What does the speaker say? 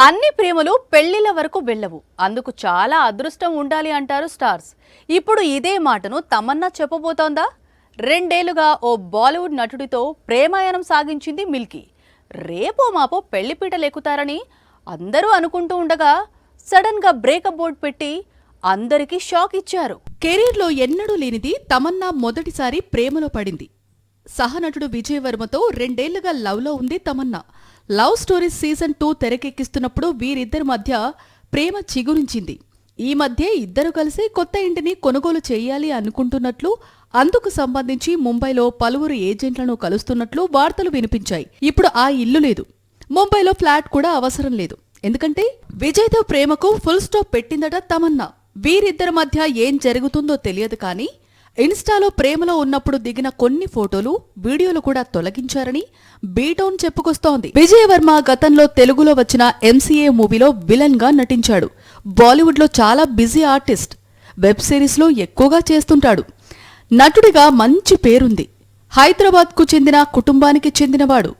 అన్ని ప్రేమలు పెళ్లిల వరకు వెళ్ళవు. అందుకు చాలా అదృష్టం ఉండాలి అంటారు స్టార్స్. ఇప్పుడు ఇదే మాటను తమన్నా చెప్పబోతోందా? 2 ఏళ్లుగా ఓ బాలీవుడ్ నటుడితో ప్రేమాయణం సాగించింది మిల్కీ. రేపో మాపో పెళ్లిపీటలెక్కుతారని అందరూ అనుకుంటూ ఉండగా సడన్ గా బ్రేకప్ బోర్డ్ పెట్టి అందరికీ షాక్ ఇచ్చారు. కెరీర్లో ఎన్నడూ లేనిది తమన్నా మొదటిసారి ప్రేమలో పడింది. సహనటుడు విజయ్ వర్మతో 2 ఏళ్లుగా లవ్లో ఉంది తమన్నా. లవ్ స్టోరీస్ సీజన్ 2 తెరకెక్కిస్తున్నప్పుడు వీరిద్దరి మధ్య ప్రేమ చిగురించింది. ఈ మధ్య ఇద్దరు కలిసి కొత్త ఇంటిని కొనుగోలు చేయాలి అనుకుంటున్నట్లు, అందుకు సంబంధించి ముంబైలో పలువురు ఏజెంట్లను కలుస్తున్నట్లు వార్తలు వినిపించాయి. ఇప్పుడు ఆ ఇల్లు లేదు, ముంబైలో ఫ్లాట్ కూడా అవసరం లేదు. ఎందుకంటే విజయ్తో ప్రేమకు ఫుల్ స్టాప్ పెట్టిందట తమన్నా. వీరిద్దరి మధ్య ఏం జరుగుతుందో తెలియదు కానీ ఇన్స్టాలో ప్రేమలో ఉన్నప్పుడు దిగిన కొన్ని ఫోటోలు, వీడియోలు కూడా తొలగించారని బీటౌన్ చెప్పుకొస్తోంది. విజయ్ వర్మ గతంలో తెలుగులో వచ్చిన ఎంసీఏ మూవీలో విలన్ గా నటించాడు. బాలీవుడ్ లో చాలా బిజీ ఆర్టిస్ట్. వెబ్ సిరీస్ లో ఎక్కువగా చేస్తుంటాడు. నటుడిగా మంచి పేరుంది. హైదరాబాద్ కు చెందిన కుటుంబానికి చెందినవాడు.